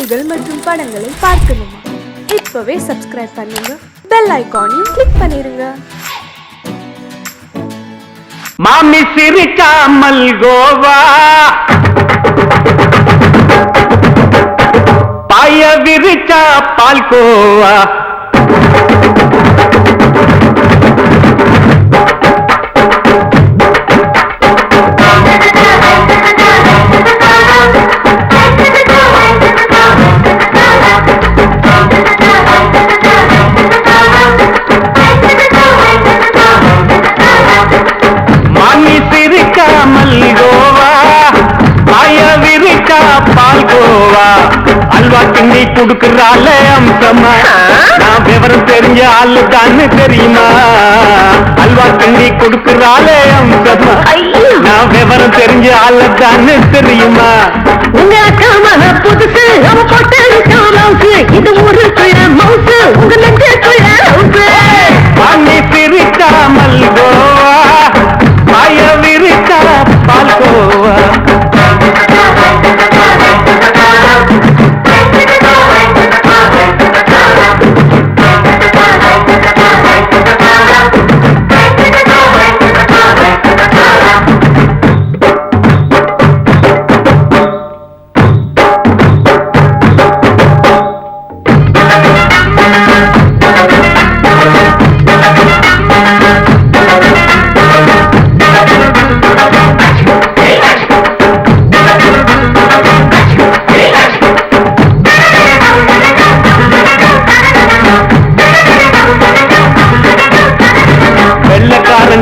செய்திகள் மற்றும் படங்களை பார்க்கணுமா? இப்பவே சப்ஸ்கிரைப் பண்ணுங்க, பெல் ஐகானையும் கிளிக் பண்ணிருங்க. மாமி சிரிக்காமல் கோவா, பாய விரிச்சா பால்கோவா. அல்வா கிண்டி குடுக்கறால அம்சமா, நான் விவரம் தெரிஞ்ச ஆளு தான்னு தெரியுமா? அல்வா கிண்டி குடுக்கறால அம்சமா, நான் விவரம் தெரிஞ்ச ஆளு தான்னு தெரியுமா? உங்க அக்கா மக புதுசு, அவ போட்டு இது ஊருக்குள்ள மவுசு, உங்க நெஞ்சுக்குள்ள ஹவுசு. வாங்கி சிரிக்காமல் கோவா, பாய விரிச்சா பால்கோவா.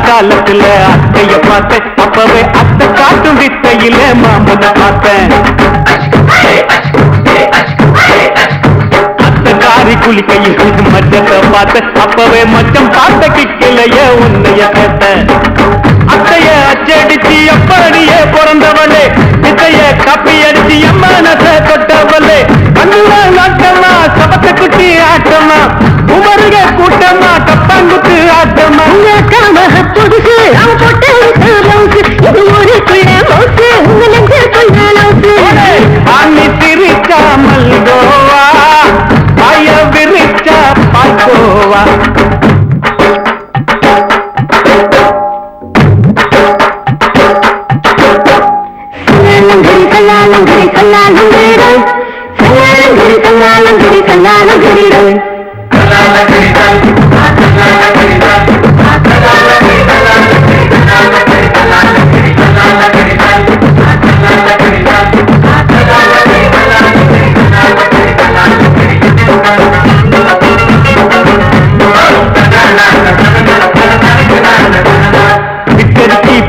காலத்துல அத்தைய பார்த்தேன், அப்பவே அத்தை காட்டும் வித்தையில மாமனை பார்த்தேன். அத்தை காரி குளிக்கையில் மச்சத்தை பார்த்தேன், அப்பவே மச்சம் பார்த்த கிக்கலைய உன்னைய கேட்டேன். அத்தைய அச்சடிச்சு எப்படியே பிறந்தவளே, வித்தைய கப்பி அடிச்சு எம்மனத்தை தொட்டவளே. கண்ணுல நாட்டமா, சபத்தை குட்டி ஆட்டமா, உமருக கூட்டமா, கப்பாங்குத்து ஆட்டமா. புதுசு, அவ போட்டு இது ஊருக்குள்ள மவுசு, உங்க நெஞ்சுக்குள்ள லவுசு. வாங்கி சிரிக்காமல் கோவா, பாய விரிச்சா பால்கோவா.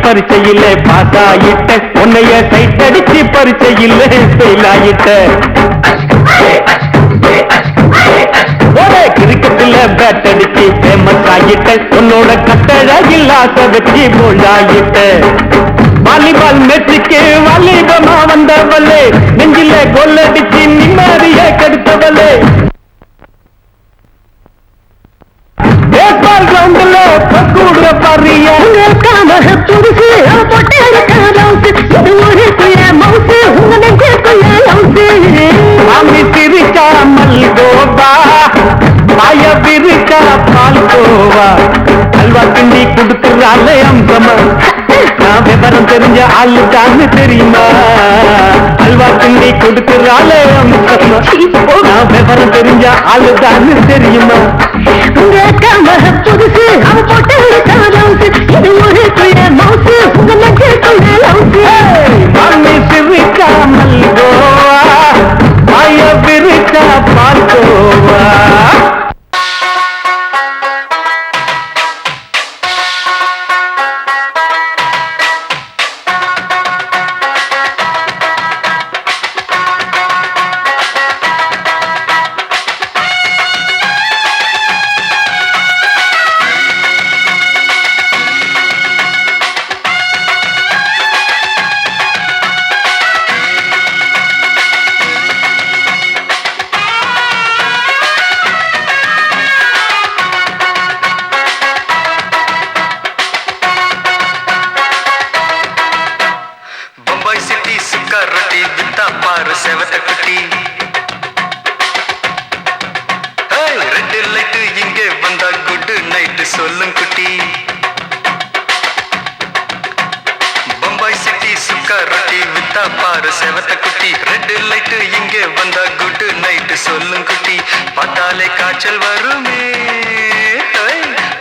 பரிச்சையில பாஸ் ஆயிட்ட, உன்னைய சைட் அடிச்சு பரிச்சையில ஃபெயில் ஆயிட்ட. கிரிக்கெட்ல பேட் அடிச்சு ஃபேமஸ் ஆகிட்ட, உன்னோட கட்டழகில் ஆசை வச்சு போல்ட் ஆகிட்ட. வாலிபால் மேட்சுக்கு வாலிபமா வந்தவளே, நெஞ்சில கோல் அடிச்சு நிம்மதிய கெடுத்தவளே. பேஸ்பால் கிரவுண்ட்ல கூடுற பாரியா, புதுசு, அவ போட்டு இது ஊருக்குள்ள மவுசு, உங்க நெஞ்சுக்குள்ள லவுசு. மாமி சிரிக்காமல் கோவா, பாய விரிச்சா பால்கோவா. அல்வா கிண்டி குடுக்கறால அம்சமா, நான் விவரம் தெரிஞ்ச ஆளு தான்னு தெரியுமா? அல்வா கிண்டி கொடுக்கறால அம்சமா, நான் விவரம் தெரிஞ்ச ஆளு தான்னு தெரியுமா? உங்க அக்கா மக புதுசு, அவ போட்டு இது ஊருக்குள்ள மவுசு, உங்க நெஞ்சுக்குள்ள லவுசு. மாமி சிரிக்காமல் கோவா, பாய விரிச்சா பால்கோவா. செவத்த குட்டி ரெட் லைட் இங்கே வந்தா குட் நைட் சொல்லும் குட்டி பார்த்தாலே காய்ச்சல் வருமே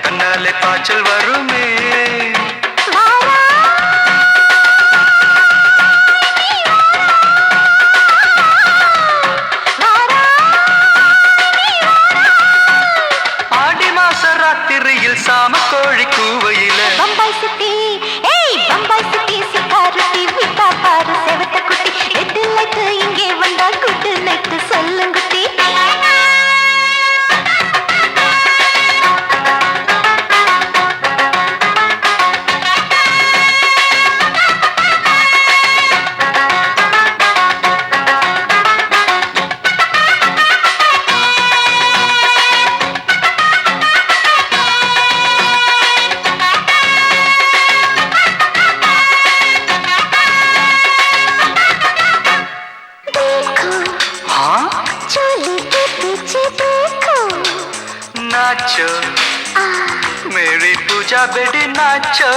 தன்னாலே பாய்ச்சல் வருமே ஆடி மாச ராத்திரியில் சாம கோழி கூவையில பம்பாய் சிட்டி ஏய் பம்பாய் சிட்டி சிக்காரத்தி விட்டா பாரு செவத்த குட்டி ரெட் லைட் இங்கே வந்தா குட் நைட் சொல்லும் குட்டி नाचो मेरी पूजा बेटी नाचो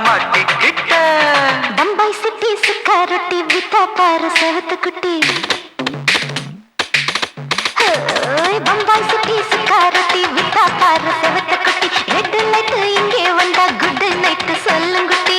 மாட்டிக்கிட்ட பம்பாய் சிட்டி சுக்காரொட்டி விட்டா பாரு செவத்த குட்டி பம்பாய் சிட்டி சுக்காரொட்டி விட்டா பாரு செவத்த குட்டி ரெட் லைட் இங்கே வந்தா குட் நைட் சொல்லும் குட்டி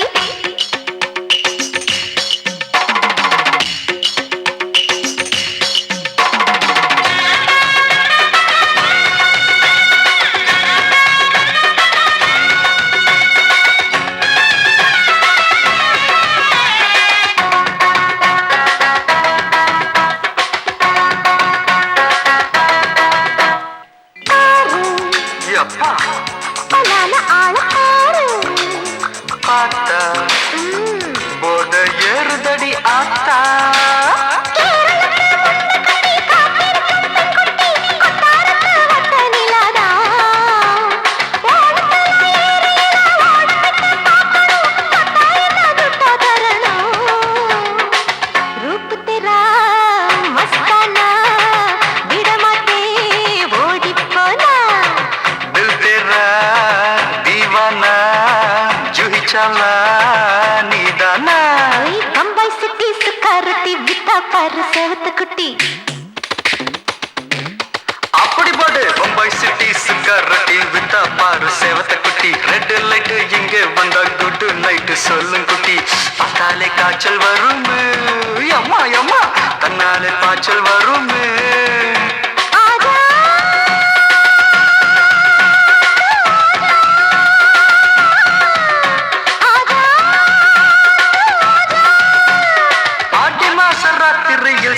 போத ஏறுதடி ஆத்தா பம்பாய் சிட்டி சுக்காரத்தி விட்டா பாரு செவத்த குட்டி அப்படி போடு பம்பாய் சிட்டி சுக்காரத்தி விட்டா பாரு செவத்த குட்டி ரெட் லைட் இங்கே வந்தா குட் நைட் சொல்லும் குட்டி பார்த்தாலே காய்ச்சல் வருமே அம்மா அம்மா தன்னாலே பாய்ச்சல் வருமே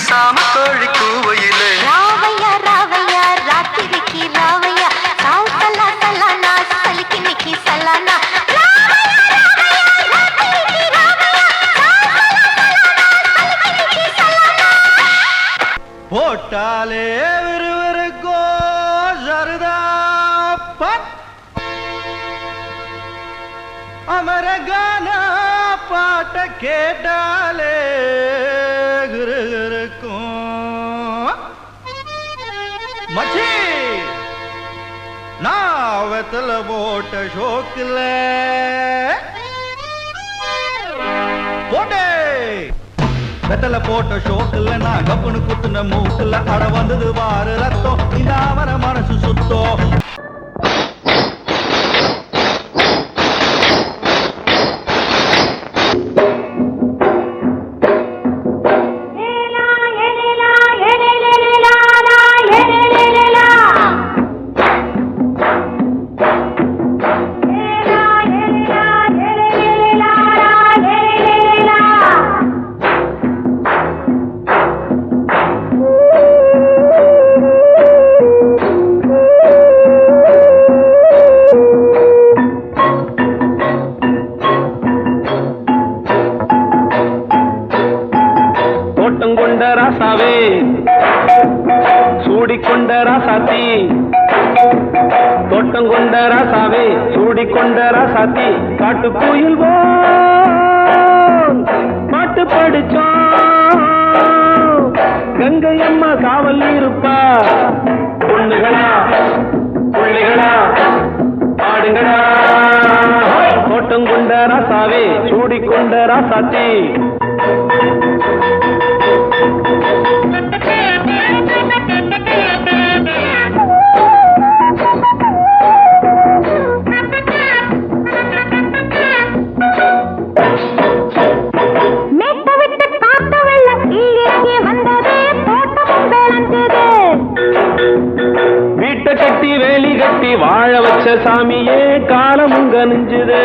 சாம கோழி கூவையிலே ராவையா ராவையா ராத்திரிக்கு ராவையா சாவு சல்லா சல்லானா சலிக்கு நிக்கி சல்லானா போட்டாலே விறுவிறுக்கோ சருதா அமரகான பாட்ட கேட்டாலே மச்சி நான் வெத்தல போட்ட ஷோக்கில் போட்டே வெத்தல போட்ட ஷோக்கில் நான் கப்புனு குத்துன மூக்குல அட வந்தது வாரு ரத்தம் இந்த அவர மனசு சுத்தம் சூடிக்கொண்ட ராசாத்தி தோட்டம் கொண்ட ராசாவே சூடிக்கொண்ட ராசாத்தி காட்டு கோயில் பாட்டு படிச்சோம் கங்கை அம்மா காவல் இருப்பா பொண்ணுகளா பிள்ளைகளா ஆடுங்களா தோட்டம் கொண்ட ராசாவே சூடிக்கொண்ட ராசாத்தி வீட்டை கட்டி வேலி கட்டி வாழ வச்ச சாமியே காலம் உங்க நெஞ்சுது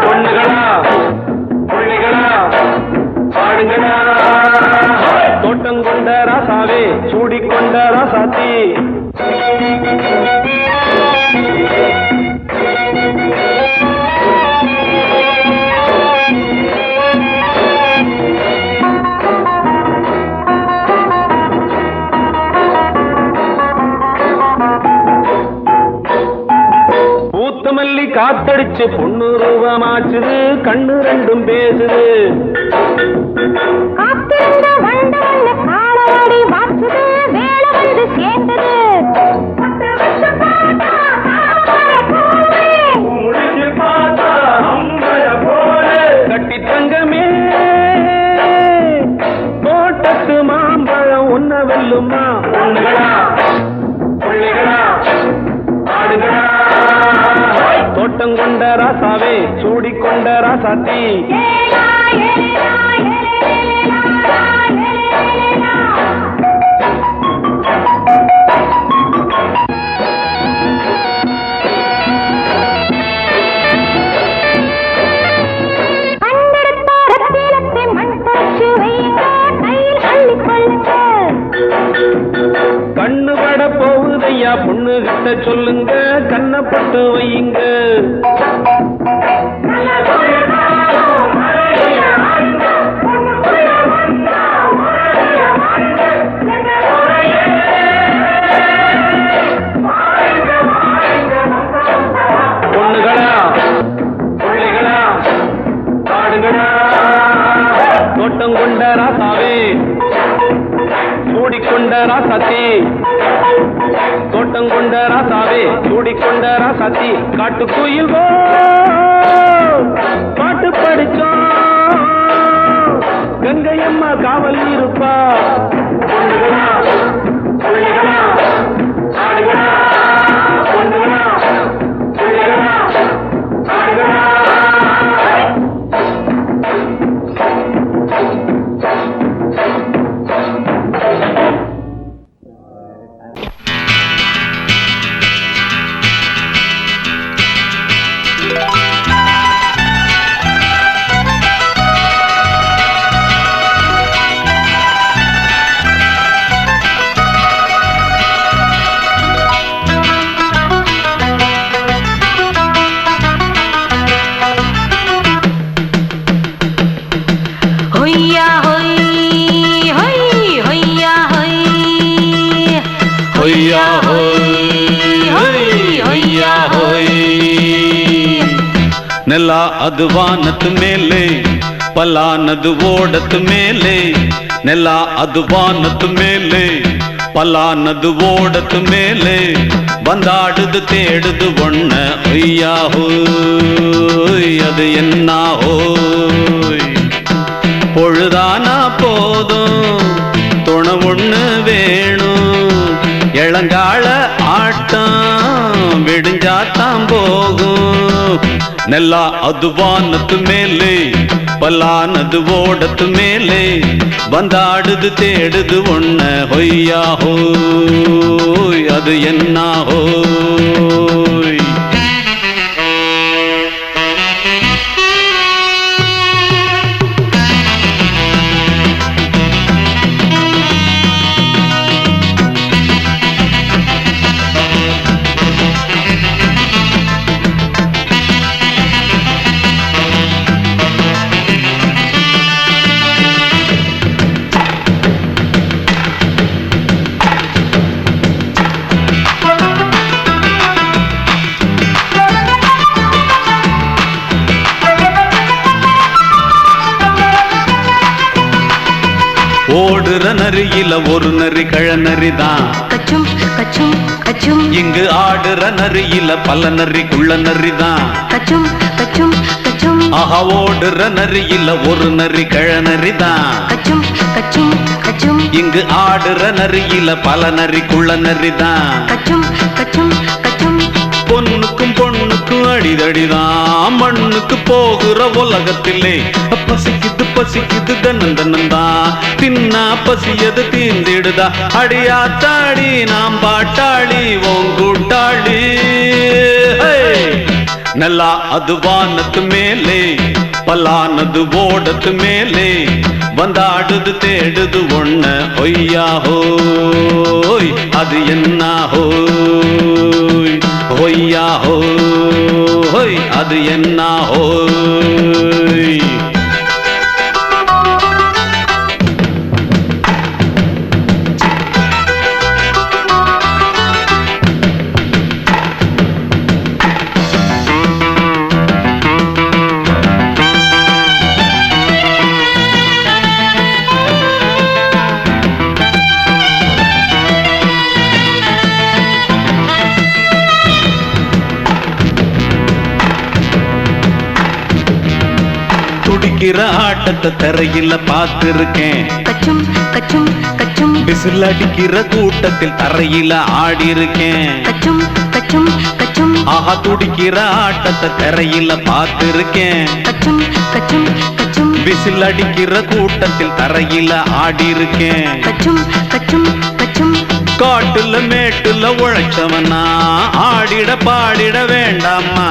பொண்ணுகளா பிள்ளைகளா பாடுங்களா தோட்டம் கொண்ட ராசாவே சூடிக்கொண்ட ராசாத்தி பூத்தமல்லி காத்தடிச்சு பொண்ணு ரூபமாச்சுது கண்ணு ரெண்டும் பேசுது கட்டி தங்கமே தோட்டத்து மாம்பழம் உன்ன வெல்லுமா பொண்ணுகளா பிள்ளைகளா ஆடுகளா தோட்டம் கொண்ட ராசாவே சூடிக்கொண்ட ராசாத்தி கண்ணு பட போகுதையா பொண்ணு கிட்ட சொல்லுங்க கண்ணப்பட்டு வையுங்க பொண்ணுகளா பிள்ளைகளா பாடுங்களா தோட்டம் கொண்ட ராசாவே சூடிக்கொண்ட ராசாத்தி தோட்டம் கொண்ட ராசாவே சூடிக்கொண்ட ராசாத்தி காட்டு கோயில் பாட்டு படிச்சோம் கங்கை அம்மா காவல் இருப்பா பொண்ணுகளா பிள்ளைகளா ஆடுகளா பொண்ணுகளா பிள்ளைகளா ஆடுகளா ನೆಲ ಅದು ವಾನದ ಮೇಲೆ ಪಲಾನದು ಓಡದ ಮೇಲೆ ನೆಲ ಅದು ವಾನದ ಮೇಲೆ ಪಲಾನದು ಓಡದ ಮೇಲೆ ಬಂದಾಡುದು தேடுது ஒண்ண ஐயா ஹோய் அது என்ன ஹோய் பொழுதானா போதும் துணை ஒண்ணு வேணும் இளங்கால ஆட்டம் விடிஞ்சாத்தான் போகும் ನೆಲ ಅದು ವಾನದ ಮೇಲೆ ಪಲಾನದು ಓಡದ ಮೇಲೆ ಬಂದಾಡುದು தேடுது ஒண்ண ಹೊಯ್ಯಾ ಹೋಯ್ ಅದು என்ன ಹೋಯ್ ஓடுற நரியில ஒரு நரி கழநரிதான். கச்சும் கச்சும் கச்சும் இங்கு ஆடுற நரியில பல நரி குள்ள நரிதான். கச்சும் கச்சும் கச்சும் ஆஹா ஓடுற நரியில ஒரு நரி கழநரிதான். கச்சும் கச்சும் கச்சும் இங்கு ஆடுற நரியில பல நரி குள்ள நரிதான். கச்சும் கச்சும் கச்சும் பொண்ணுக்கும் பொண்ணுக்கும் அடிதடிதான். மண்ணுக்கு போகிற உலகத்திலே பசிக்குது பசிக்குது தன்னந்தன்னந்தான். தின்னா பசியது தீந்திடுதா. அடியாத்தாடி நாம் பாட்டாளி உன் கூட்டாளி. நல்லா அது வானத்து மேலே பலானது ஓடத்து மேலே வந்தாடுது தேடுது ஒண்ண ஒய்யா ஹோய் அது என்ன ஹோய் ஒய்யா ஹோய் அது என்ன ஹோய். துடிக்கிற ஆட்டத்தை தரையில பார்த்திருக்கேன். கச்சும் கச்சும் கச்சும் விசில் அடிக்கிற கூட்டத்தில் தரையில ஆடி இருக்கேன். கச்சும் கச்சும் கச்சும் ஆஹா துடிக்கிற ஆட்டத்தை தரையில பார்த்திருக்கேன். கச்சும் கச்சும் கச்சும் விசில் அடிக்கிற கூட்டத்தில் தரையில ஆடி இருக்கேன். கச்சும் கச்சும் கச்சும் காட்டுல மேட்டுல உழைச்சவனா ஆடிட பாடிட வேண்டாமா.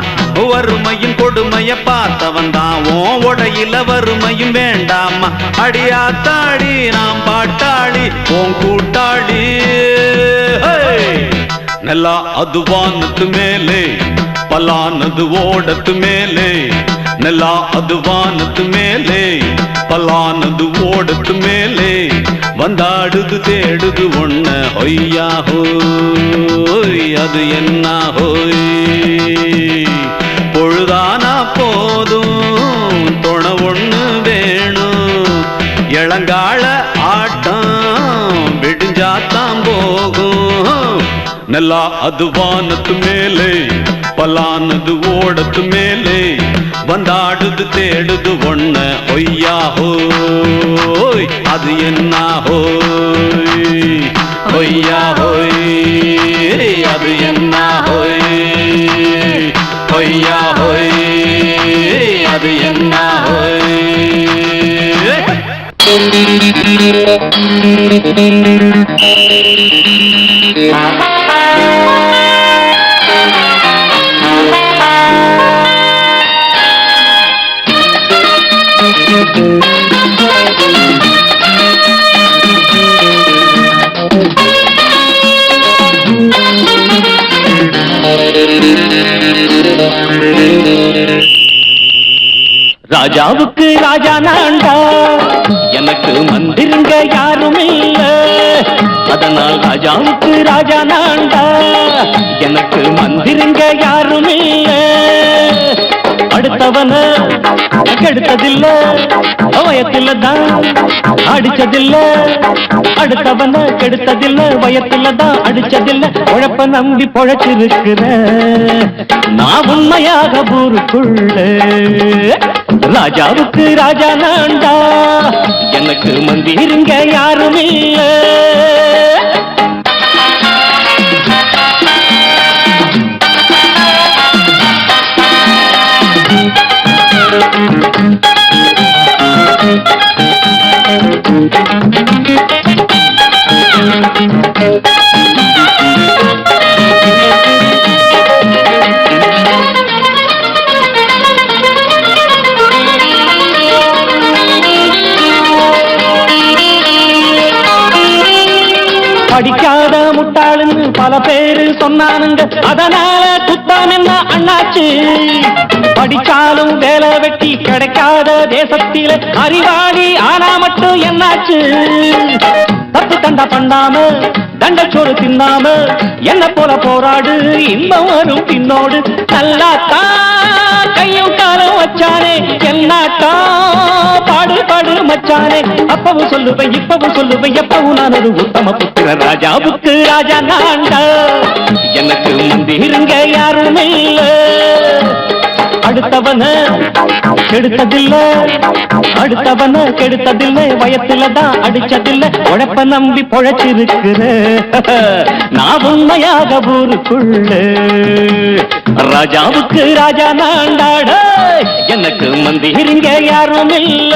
வறுமையும் கொடுமைய பார்த்தவன் தான் உன் உடையில வறுமையும் வேண்டாமா. அடியாத்தாடி நாம் பாட்டாளி உன் கூட்டாளி. நல்லா அது வானத்து மேலே பலானது ஓடத்து மேலே. நல்லா அது வானத்து மேலே பலானது ஓடத்து மேலே வந்தாடுது தேடுது ஒண்ண ஒய்யா ஹோய் அது என்ன ஹோய். பொழுதானா போதும் துணை ஒண்ணு வேணும். இளங்கால ஆட்டம் விடிஞ்சாத்தான் போகும். நல்லா அது வானத்து மேலே பலானது ஓடத்து மேலே வந்தாடுது தேடுது ஒண்ண ஒய்யா ஹோய் அது என்ன ஹோய் ஒய்யா ஹோய் அது என்ன ஹோய் ஒய்யா ஹோய் அது என்ன ஹோய். ராஜாவுக்கு ராஜா நான்டா எனக்கு மந்திருங்க யாரும் இல்ல. அதனால் ராஜாவுக்கு ராஜா நான்டா எனக்கு மந்திருங்க யாரும் இல்ல. அடுத்தவன கெடுத்ததில்ல வயத்துல தான் அடிச்சதில்ல. அடுத்தவன கெடுத்ததில்ல வயத்துல தான் அடிச்சதில்ல. உழைப்ப நம்பி பொழைச்சிருக்கிற நான் உண்மையாக ஊருக்குள்ள. ராஜாவுக்கு ராஜா நான்டா எனக்கு மந்திருங்க யாரும் இல்ல. படிக்காத முட்டாளுன்னு பல பேரு சொன்னானுங்க. அதனால குத்தம் என்ன அண்ணாச்சு. படிச்சாலும் வேலை வெட்டி கிடைக்காத தேசத்தில அறிவாளி ஆனா மட்டும் என்னாச்சு. தப்பு தண்டா பண்ணாம தண்டச்சோறு தின்னாம என்ன போல போராடு இன்பம் வரும் பின்னோடு. நல்லாத்தான் கையும் காலம் வச்சானே என்னாட்டா பாடு பாடு மச்சானே அப்பவும் சொல்லுவேன் இப்பவும் சொல்லுவேன் எப்பவும் நான் ஒரு உத்தம புத்திர ராஜாவுக்கு ராஜா நான்டா எனக்கு முந்திருங்க யாரும் இல்ல அடுத்தவன கெடுத்ததில்லை அடுத்தவன கெடுத்ததில்லை வயத்துலதான் அடிச்சதில்லை உழைப்ப நம்பி பொழைச்சிருக்கிற நான் உண்மையாக ஊருக்குள்ள ராஜாவுக்கு ராஜா நாண்டாட எனக்கு மந்திரிங்க யாரும் இல்ல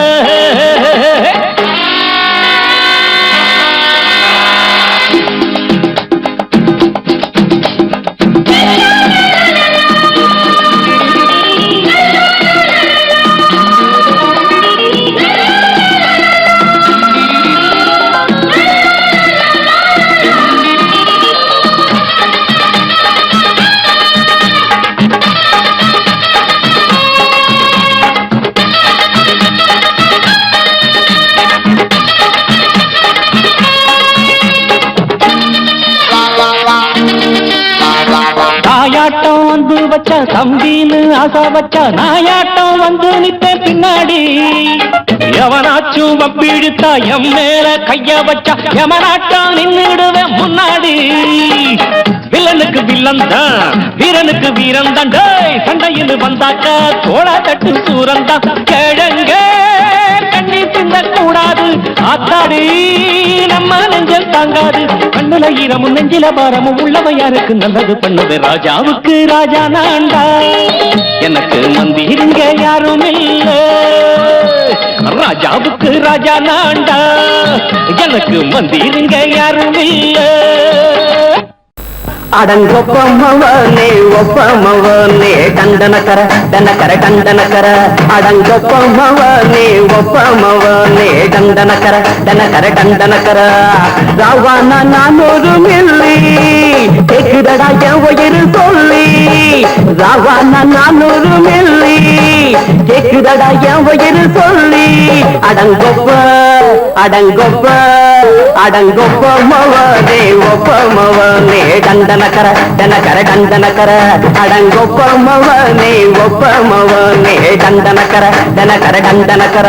நாயாட்டம் வந்து வச்ச தம்பின்னு ஆசா வச்ச நாயாட்டம் வந்து நித்தேன் பின்னாடி எவனாச்சும் வப்பிழுத்தா எம் மேல கைய வச்சா எவனாட்டம் நின்னுடுவேன் முன்னாடி வில்லனுக்கு வில்லன் தான் வீரனுக்கு வீரன் தான் சண்டையில் வந்தாக்க தோளா தட்டு சூரன் தான் கிழங்க கண்ணி சிந்த கூடாது ஆத்தாடி நம்ம நெஞ்சல் தாங்காது கண்ணுல ஈரமும் நெஞ்சில பாரமும் உள்ளவன் யாருக்கு நல்லது பண்ணுது ராஜாவுக்கு ராஜா நான்டா எனக்கு மந்திரிங்க யாரும் இல்ல ராஜாவுக்கு ராஜா நான்டா எனக்கு மந்திரிங்க யாரும் இல்ல அடங்கொப்பமவனே ஒப்பமவனே டண்டனக்கர டனக்கர டண்டனக்கர அடங்கொப்பமவனே ஒப்பமவனே டண்டனக்கர டனக்கர டண்டனக்கர ராவானா நான் ஒரு மில்லி கேக்குதடா என் உயிர் சொல்லி ராவானா நான் ஒரு மில்லி கேக்குதடா என் உயிர் சொல்லி அடங்கொப்ப அடங்கொப்ப அடங்கொப்பமவனே ஒப்பமவனே டண்டனக்கர டனக்கர டண்டனக்கர அடங்கொப்பமவனே ஒப்பமவனே டண்டனக்கர டனக்கர டண்டனக்கர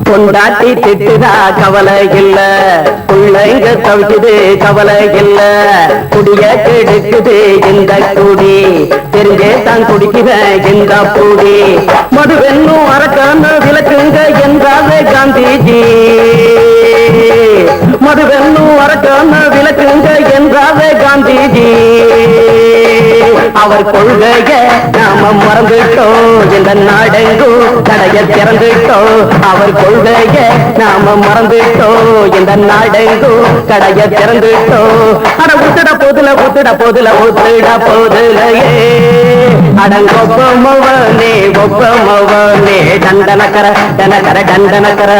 கொண்டாட்டி திட்டுதா கவலை இல்ல பிள்ளைங்க தவிக்குது கவலை இல்ல குடிய கெடுக்குது இந்த குடி தெரிஞ்சே தான் குடிக்கிற இந்த பூடி மதுவென்னும் அரக்கான விளக்குங்க என்றாவே காந்திஜி மதுவென்னும் அரக்கான விளக்குங்க என்றாவே காந்திஜி அவர் கொள்கைய நாம மறந்துட்டோம் இந்த நாடெங்கும் கடைய திறந்துட்டோம் அவர் கொள்கைய நாம மறந்துட்டோம் இந்த நாடெங்கும் கடைய திறந்துட்டோம் அட ஊத்துட போதுல ஊத்துட போதுல ஊத்துட போதுலையே அடங்கொப்பமவனே ஒப்பமவனே டண்டனக்கர டனக்கர டண்டனக்கர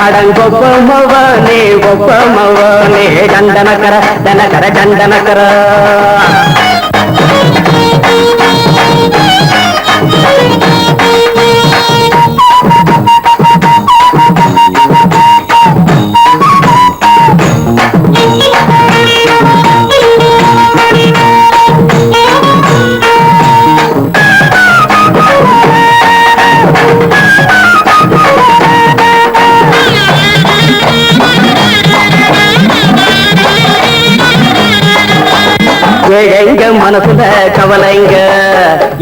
அடங்கொப்பமவனே ஒப்பமவனே டண்டனக்கர டனக்கர டண்டனக்கர எங்க மனசுல கவலைங்க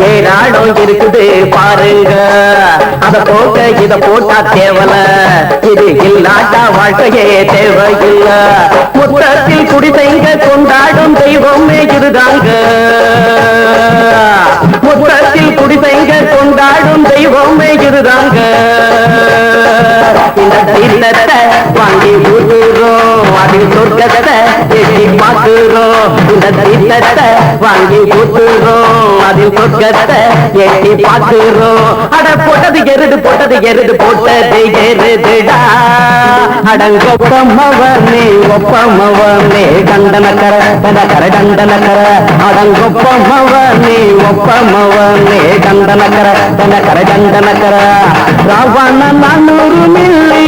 ஏராளம் இருக்குது பாருங்க அத போக்க இத போட்டா தேவல இது இல்லாட்டா வாழ்க்கையே தேவையில்ல முத்தத்தில் குடிசைங்க கொண்டாடும் தெய்வமே இதுதாங்க முத்தத்தில் குடிசைங்க கொண்டாடும் தெய்வமே இதுதாங்க இந்த தீர்த்தத்தை வாங்கி ஊற்றுறோம் அதில் சொர்க்கத்தை எட்டி பார்க்கிறோம் இந்த தீர்த்தத்தை வாங்கி ஊத்துறோம் அதில் சொர்க்கத்தை எட்டி பார்க்கிறோம் அட போட்டது எருது போட்டது எருதுடா அடங்கொப்பமவனே ஒப்பமவனே கண்டனக்கர டண்டனக்கர அடங்கொப்பமவனே ஒப்பமவனே கண்டனக்கர டண்டனக்கர ராவண 400 மில்லி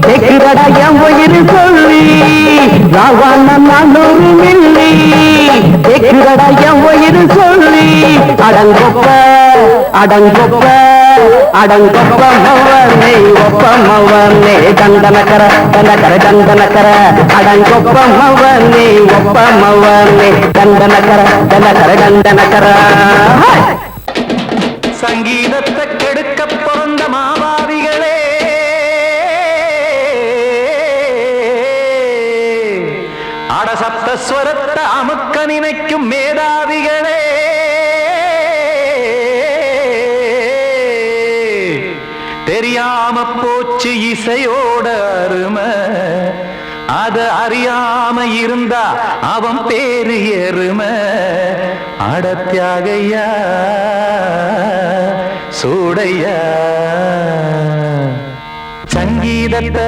தெக்குதடா என் உயிர் சொல்லி ராவண 400 மில்லி தெக்குதடா என் உயிர் சொல்லி அடங்கொப்பமவனே ஒப்பமவனே கண்டனக்கர டண்டனக்கர அடங்கொப்பமவனே ஒப்பமவனே கண்டனக்கர சங்கீதத்தை கெடுக்க பிறந்த மாபாவிகளே அடசப்தஸ்வரத்தை அமுக்க நினைக்கும் மேதாவிகளே தெரியாம போச்சு இசையோட அருமை அத அறியாம இருந்தா அவன் பேரு எருமை அடத்தியாகையா சூடையா சங்கீதத்தை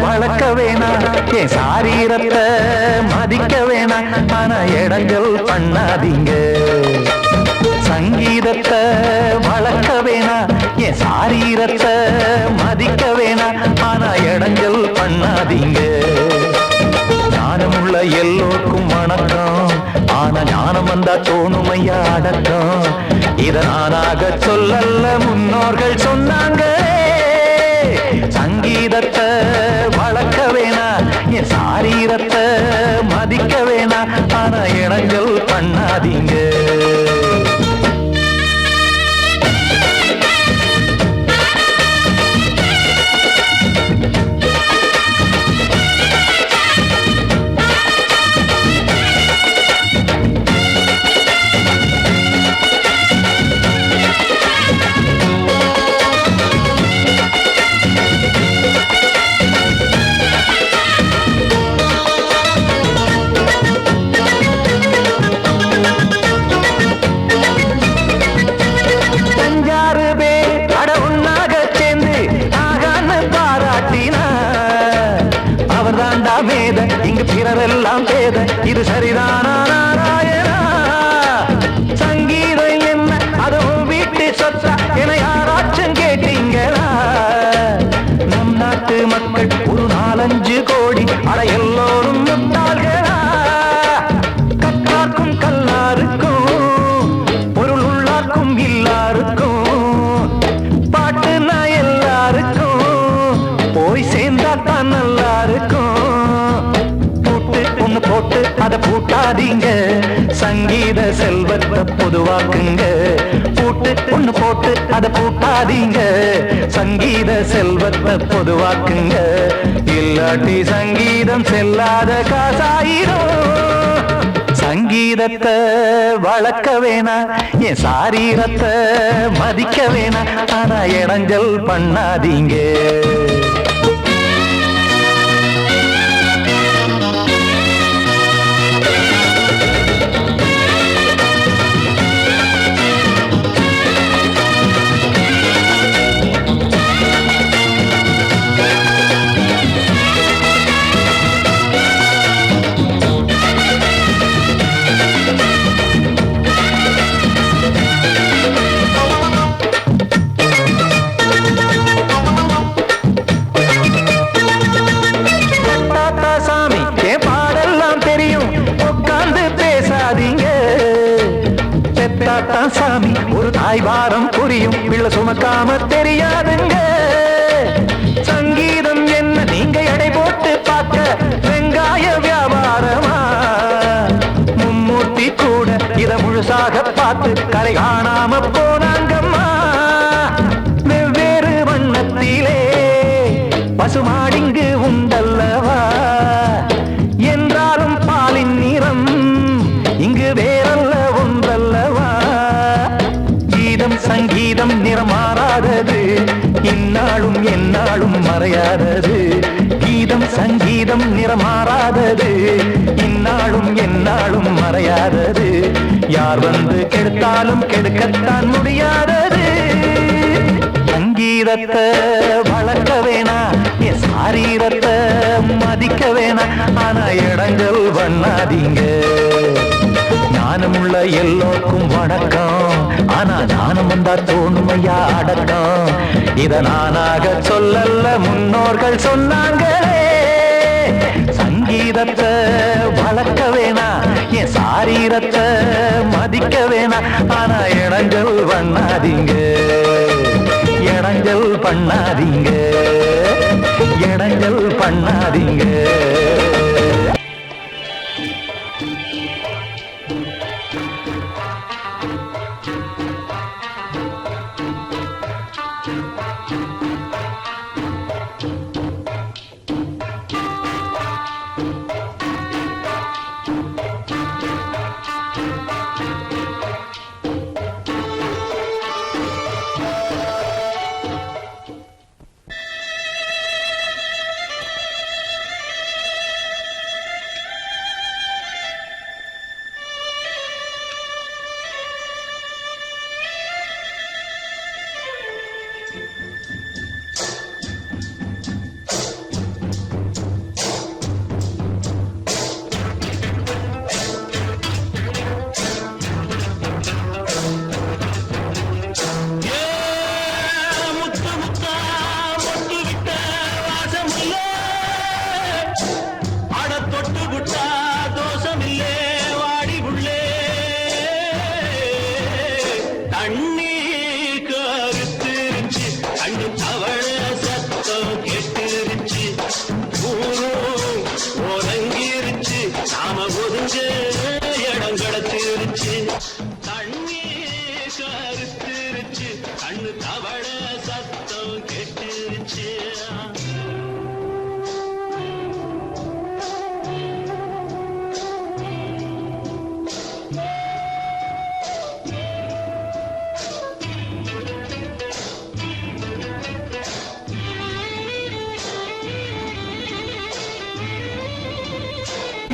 வளர்க்க வேணாம் என் சாரீரத்தை மதிக்க வேணாம் ஆனா இடங்கள் பண்ணாதீங்க சங்கீதத்தை வளர்க்க வேணாம் என் சாரீரத்தை மதிக்க வேணாம் ஆனா இடங்கள் பண்ணாதீங்க ஞானமுள்ள எல்லோருக்கும் வணக்கம் ஆனா ஞானம் வந்தா தோணுமையா அடக்கம் இத நானாக சொல்லல்ல முன்னோர்கள் சொன்னாங்க சங்கீதத்தை வளர்க்க வேணா என் சாரீரத்தை மதிக்க வேணா ஆனா இடங்கள் பண்ணாதீங்க இங்கு பிறரெல்லாம் பேத இது சரிதானா நாராயணா சங்கீதம் என்ன அதுவும் வீட்டு சொத்தா என யாராச்சும் கேட்டீங்களா நம் நாட்டு மக்கள் ஒரு 4-5 கோடி அட எல்லோரும் முட்டாள்களா கற்றார்க்கும் கல்லாருக்கும் பொருள் உள்ளார்க்கும் இல்லாருக்கும் பாட்டுனா எல்லாருக்கும் போய் சேர்ந்தா தான் நல்லா இருக்கும் போட்டு அத பூட்டாதீங்க சங்கீத செல்வத்தை பொதுவாக்குங்க பூட்டு ஒண்ணு போட்டு அத பூட்டாதீங்க சங்கீத செல்வத்தை பொதுவாக்குங்க இல்லாட்டி சங்கீதம் செல்லாத காசாயிரும் சங்கீதத்தை வளர்க்க வேணா என் சாரீரத்தை மதிக்க வேணா ஆனா இடைஞ்சல் பண்ணாதீங்க சாமி ஒரு தாய் வாரம் புரியும் பிள்ளை சுமக்காம தெரியாதுங்க சங்கீதம் என்ன நீங்க எடை போட்டு பார்க்க வெங்காய வியாபாரமா மும்மூர்த்தி கூட இத முழுசாக பார்த்து கரை காணாம போனாங்கம்மா வெவ்வேறு வண்ணத்திலே பசுமாடிங்கு உண்டல்லவா என்றாலும் பாலின் நிறம் இங்கு வேறல்ல ஒன்றல்லவா சங்கீதம் நிறம் மாறாதது இந்நாளும் எந்நாளும் மறையாதது கீதம் சங்கீதம் நிறமாறாதது, இந்நாளும் எந்நாளும் மறையாதது. யார் வந்து கெடுத்தாலும் கெடுக்கத்தான் முடியாதது. சங்கீதத்தை வளர்க்க வேணா, என் சாரீரத்தை மதிக்க வேணா, ஆனா இடங்கள் பண்ணாதீங்க. ஞானமுள்ள எல்லோருக்கும் வணக்கம், ஆனா ஞானம் வந்தா தோணுமையா அடக்கம். இத நானாக சொல்லல்ல, முன்னோர்கள் சொன்னாங்களே. சங்கீதத்தை வளர்க்க வேணா, என் சாரீரத்தை மதிக்க வேணா, ஆனா இடங்கள் பண்ணாதீங்க, இடங்கள் பண்ணாதீங்க, இடங்கள் பண்ணாதீங்க.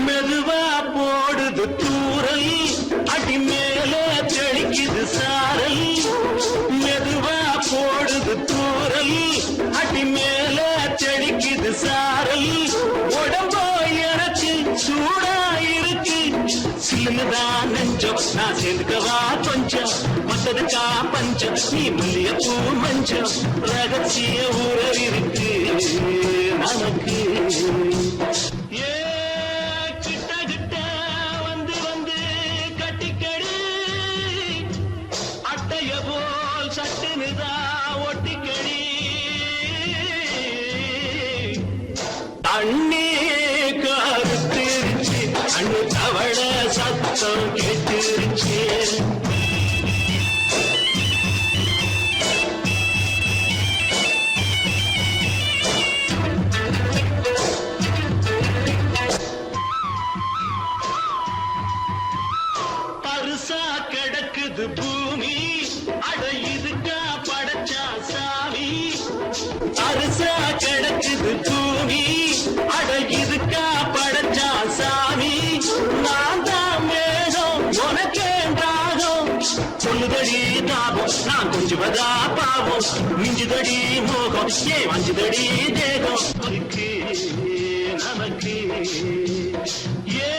மெதுவா போடுது தூரல், அடி மேலே தெளிக்குது சாரல். மெதுவா போடுது தூரல், அடி மேலே தெளிக்குது சாரல். உடம்போ எனக்கு சூடா இருக்கு, சில்லுதான் நெஞ்சம், நான் சேர்ந்துக்கவா கொஞ்சம், மத்ததுக்கா பஞ்சம், நீ முள்ளிய பூ மஞ்சம். ரகசிய உறவு இருக்கு நமக்கு. அண்ணே கருத்திருச்சு, அண்ணு தவள சத்தம் கேட்டுருச்சு. பருசா கிடக்குது பூமி, அட இதுக்கா படைச்சா சாமி. பருசா கிடக்குது பூமி, அட இதுக்கா படைச்சா சாமி. நான் தான் மேகம் உனக்கே தாகம், சொல்லுதடி தாபம் நான் கொஞ்சுவதா பாவம். மிஞ்சுதடி மோகம் ஏன் வஞ்சுதடி தேகம் இருக்கு நமக்கு. ஏ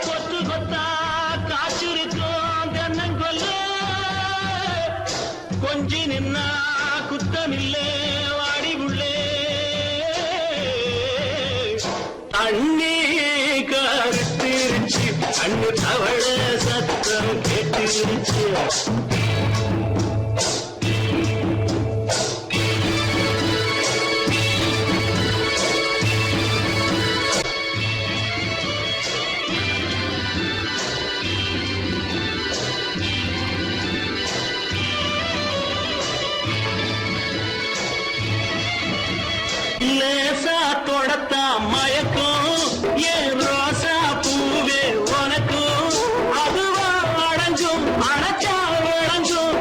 கொத்து கொத்தா காற்றிருக்கும் தென்னங்கொல்ல, கொஞ்சி நின்னா குத்தமில்லே வாடி உள்ளே. அண்ணே கருத்திருச்சு, அண்ணு தவள சத்தம் கேட்டுருச்சு. லேசா தொடத்தா மயக்கம், ஏன் ரோசா பூவே உனக்கும். அதுவா அடைஞ்சும் அணைச்சா விளைஞ்சும்,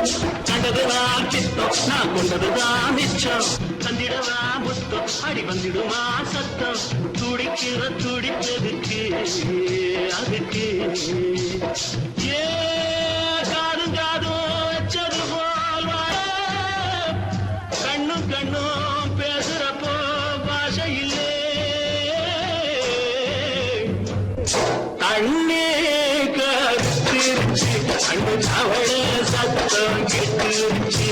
கண்டது நான் சித்தம் நான் கொண்டதுதான் மிச்சம் தந்திடவா புத்தம் அடி வந்திடுமா சத்தம் துடிக்கிற துடிப்பதுக்கு அதுக்கு ஏ காதும் காதும் வச்சது போல் கண்ணும் கண்ணும் பேசுறப்போ பாஷை இல்லே தண்ணி கத்திருச்சு அண்ணு அவள சத்தம் கெட்டுருச்சு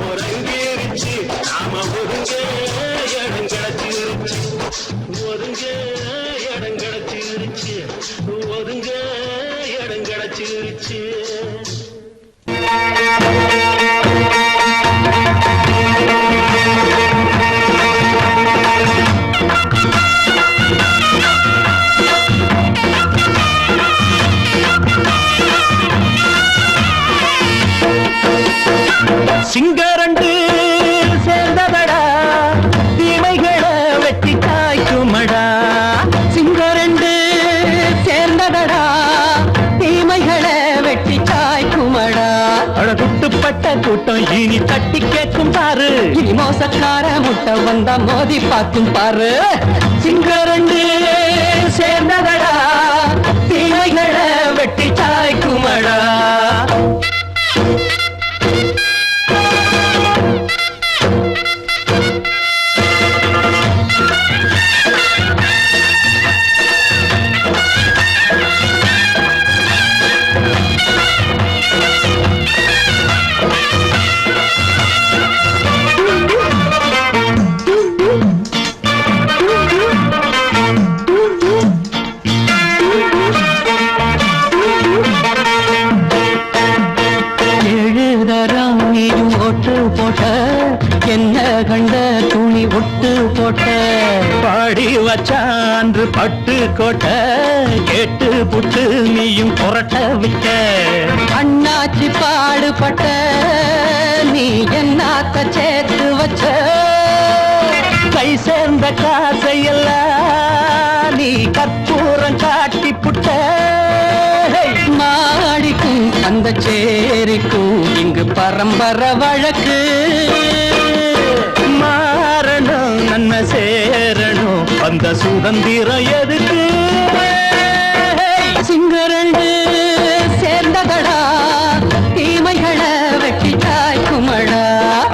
ஒருங்கிருச்சு நாம ஒருங்க இடம் கிடச்சிருச்சு ஒருங்க இடம் கிடச்சிருச்சு ஒருங்க இடம் கிடச்சிருச்சு சிங்கரண்டு சேர்ந்ததடா தீமைகளை வெட்டி காய்க்குமடா சிங்கரண்டு சேர்ந்ததடா தீமைகளை வெட்டி காய்க்குமடா அழகுட்டுப்பட்ட கூட்டம் இனி தட்டி கேட்கும் பாரு இனி மோசக்கார முட்டை வந்தா மோதி பார்க்கும் பாரு சிங்கரண்டு சேர்ந்ததடா தீமைகளை வெட்டி காய்க்குமடா என்ன கண்ட துணி ஒட்டு போட்ட பாடி வச்சான்று பட்டு கோட்ட கேட்டு புட்டு நீயும் புரட்ட விட்ட அண்ணாச்சி பாடுபட்ட நீ என்னாத்த சேர்த்து வச்ச கை சேர்ந்த காசையெல்லாம் நீ கற்பூரம் காட்டி புட்ட மாடிக்கும் அந்த சேரிக்கும் இங்கு பரம்பரை வழக்கு மாறணும் நன்மை சேரணும் அந்த சுதந்திரம் எதுக்கு சிங்கரண்டு சேர்ந்ததடா தீமைகளை வெட்டி காய்க்குமடா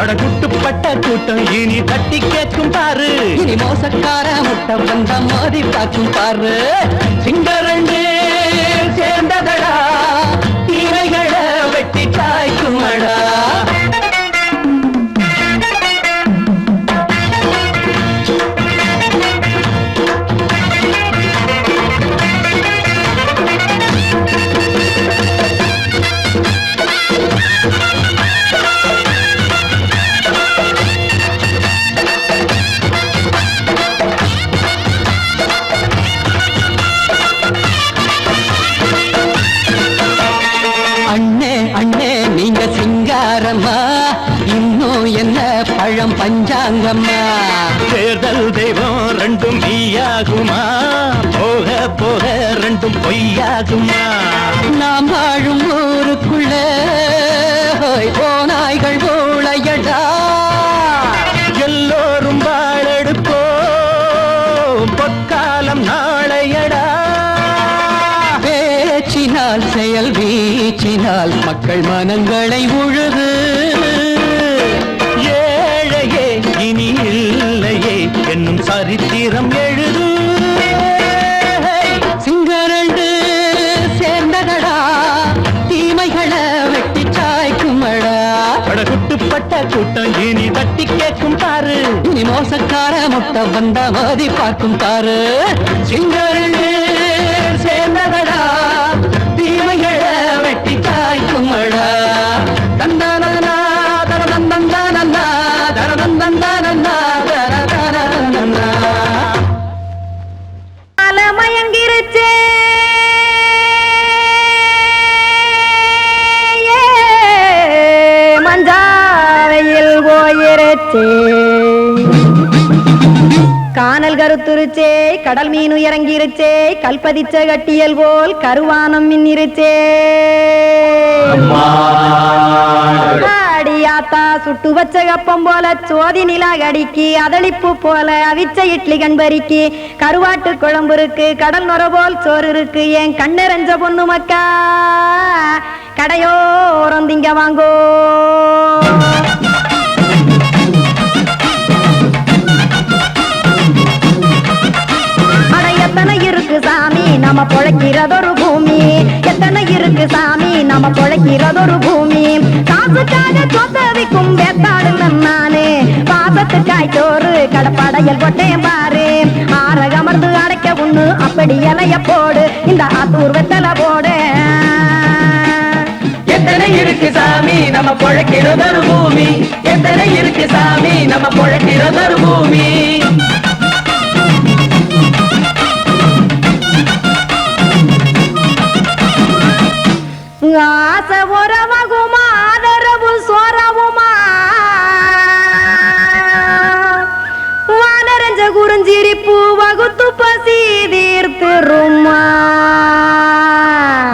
அடகுட்டுப்பட்ட கூட்டம் இனி தட்டி கேட்கும் பாரு இனி மோசக்கார முட்டை வந்த மோதி பார்க்கும் பாரு சிங்கரண்டு சேர்ந்ததடா தீமைகளை வெட்டி காய்க்குமடா இன்னும் என்ன பழம் பஞ்சாங்கம்மா தேர்தல் தெய்வம் ரெண்டும் மெய்யாகுமா போக போக ரெண்டும் பொய்யாகுமா நாம் வாழும் ஊருக்குள்ள போனாய்கள் ஊழையடா எல்லோரும் வாழெடுப்போம் பொற்காலம் நாளையடா பேச்சினால் செயல் வீச்சினால் மக்கள் மனங்களை உழுது ஏழையே இனி இல்லையே என்னும் சரித்திரம் எழுது சிங்கரண்டு சேர்ந்ததடா தீமைகளை வெட்டி சாய்க்குமடா படகுட்டுப்பட்ட கூட்டம் இனி தட்டி கேட்கும் பாரு இனி மோசக்கார முட்டை வந்த மோதி பார்க்கும் பாரு சிங்கரண்டு சேர்ந்ததடா தீமைகளை வெட்டி காய்க்குமடா தந்தானா தரதந்தந்தானா தரதந்தந்தானா தரதந்தந்தானா மயங்கிருச்சே மஞ்சாவையில் போயிருச்சே கானல் கருத்துருச்சே கடல் மீன் இறங்கிருச்சே கல்பதிச்ச கட்டியல் போல் கருவானம் மின்னிருச்சே அடியாத்தா சுட்டு வச்ச கப்பம் போல சோதி நிலா கடிக்கு அதளிப்பு போல அவிச்ச இட்லி கண்பறிக்கு கருவாட்டு குழம்பு இருக்கு கடல் நுர போல் சோறு இருக்கு என் கண்ணெரஞ்ச பொண்ணு மக்கா கடையோரம் திங்க வாங்கோ எத்தனை இருக்கு சாமி நம்ம பொழைக்கிறதொரு பூமி எத்தனை இருக்கு சாமி நம்ம பொழைக்கிறதொரு பூமி காசுக்காக சொத்தவிக்கும் வேத்தாடு நானு பாசத்துக்காய் சோறு கடப்படையல் போட்டேன் பாரு ஆரகமர்ந்து அடைக்க ஒண்ணு அப்படி இலைய போடு இந்த ஆத்தூர் வெத்தலை போடு எத்தனை இருக்கு சாமி நம்ம பொழைக்கிறதொரு பூமி எத்தனை இருக்கு சாமி நம்ம பொழைக்கிறதொரு பூமி ஆசை உறவகுமா ஆதரவு சோரவுமா வானரஞ்ச குறிஞ்சிரிப்பு வகுத்து பசி தீர்த்துருமா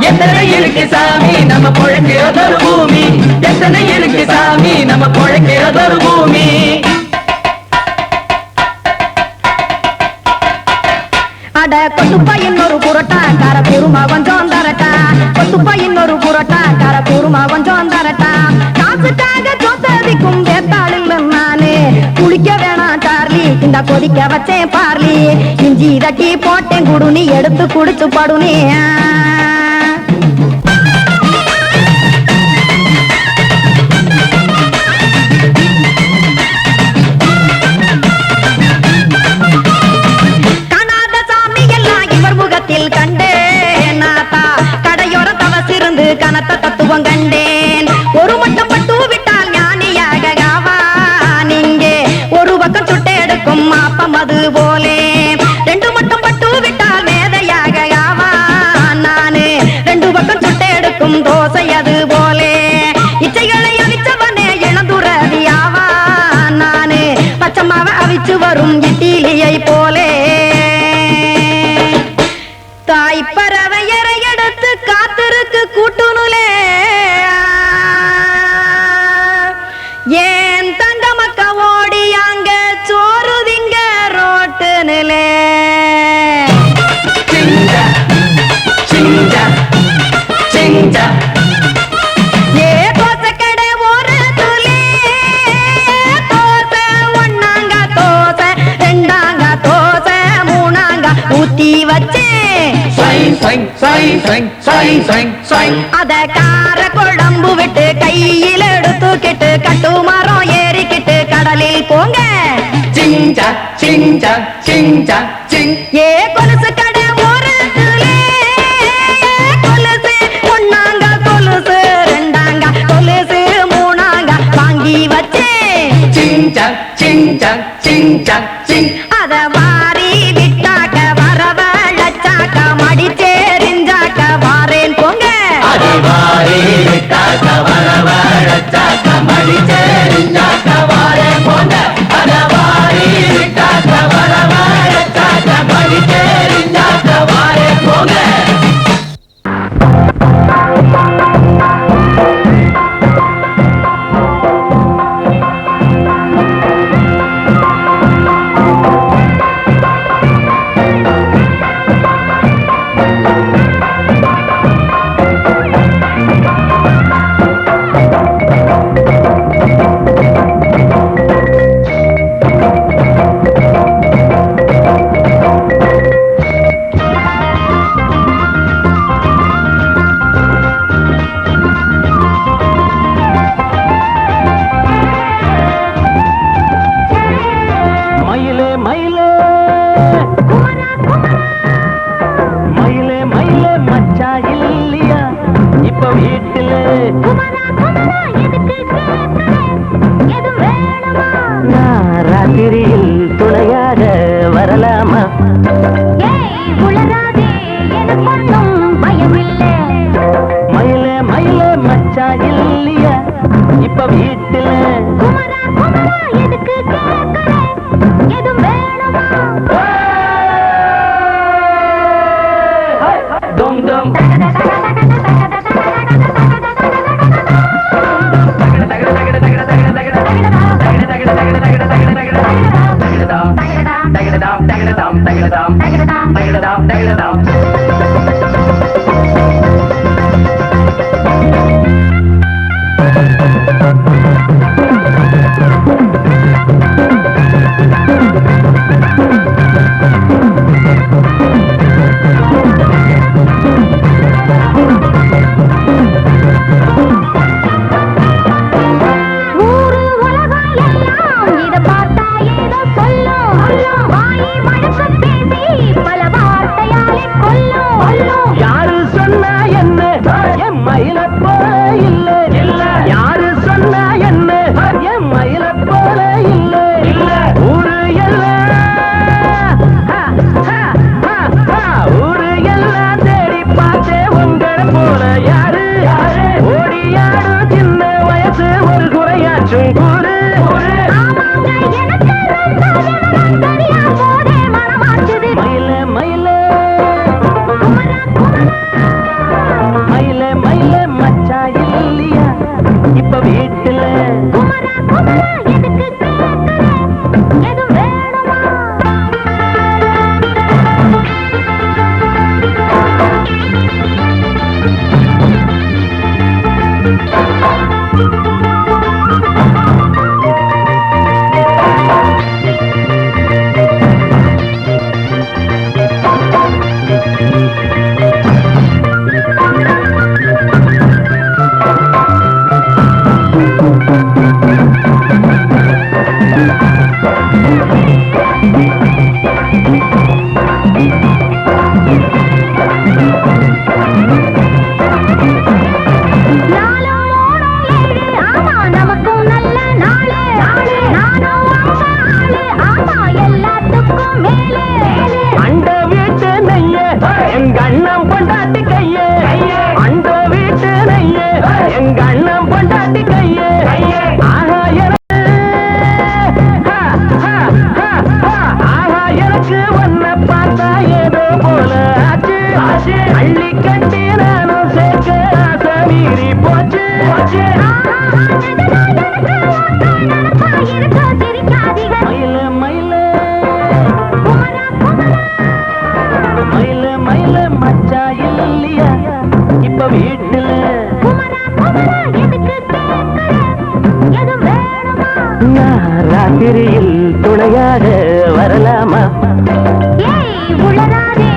எத்தனை இருக்கு சாமி நம்ம பொழைக்கிறதொரு பூமி எத்தனை இருக்கு சாமி நம்ம பொழைக்கிறதொரு பூமி அட கொத்துப்பா இன்னொரு புரோட்டா கார குருமா கொஞ்சம் தரட்டா கொத்துப்பா இன்னொரு புரோட்டா கார குருமா கொஞ்சம் தரட்டா காசுக்காக சொத்ததிக்கும் வேத்தாளில் நானு குளிக்க வேணாம் சார்லி இந்த கொதிக்க வச்சேன் பார்லி இஞ்சி தட்டி போட்டேன் குடுனி எடுத்து குடிச்சு படுனி கண்டேன் நாத்தா கடையோர தவசிருந்து கனத்த தத்துவம் கண்டேன் ஒரு மட்டும் பட்டு விட்டால் ஞானியாக நீங்கே ஒரு பக்கம் சுட்டு எடுக்கும் மாப்பம் அது போலே ரெண்டு மட்டும் பட்டு விட்டால் மேதையாக நானு ரெண்டு பக்கம் சுட்டு எடுக்கும் தோசை அது போலே இச்சைகளை அவிச்சவனே இளந்துறவியாவா நானு பச்சமாவ அவிச்சு வரும் இட்டிலியை போலே தாய் பறவையரை எடுத்து காத்திருக்கு கூட்டுனுலே ஏன் தங்க மக்க ஓடி அங்க சோறுதிங்க ரோட்டு நிலே ஏ தோசை கடை ஒரு துளி தோசை ஒன்னாங்க தோசை ரெண்டாங்க தோசை மூணாங்க ஊத்தி வச்சே அத கார குழம்பு விட்டு கையில் எடுத்துக்கிட்டு கட்டு மரம் ஏறிக்கிட்டு கடலில் போங்க ஏ கொலுசு கடை ஒரு கொலுசு ஒன்னாங்க கொலுசு ரெண்டாங்க கொலுசு மூணாங்க வாங்கி வச்சே அத வாரி விட்டாக்க வரவழைச்சாக்க மடிச்சேரிஞ்சாக்க வாரேன் போங்க ராத்திரியில் துணையாக வரலாமா மயிலே மயிலே மச்சா இல்லையா இப்ப வீட்டுல யாரு சொன்னா என்ன என் மயில போல இல்ல இல்ல யாரு சொன்னா என்ன என் மயில போல இல்ல இல்ல ஊரு எல்லாம் ஊரு எல்லாம் தேடி பார்த்தே உங்களை போல யாரு ஓடியாடு சின்ன வயசு ஒரு குறையாச்சும் கூறு மயில மயில மயில மயில மச்சா இல்லையா இப்ப வீட்டுல அண்ட வீட்டு நெய்ய எங்க அண்ணன் பொண்டாட்டி கைய அண்ட வீட்டு நெய்ய எங்க அண்ணன் பொண்டாட்டி கைய ஆஹா எனக்கு ஒன்ன பார்த்தா ஏதோ போல ஆச்சு அள்ளி கட்டி நானும் சேர்க்க ஆசை மீறி போச்சு மயில மயில மயில மயில மச்சா இல்லையா இப்ப வீட்டுல நான் ராத்திரியில் துணையாக வரலாமா உளராதே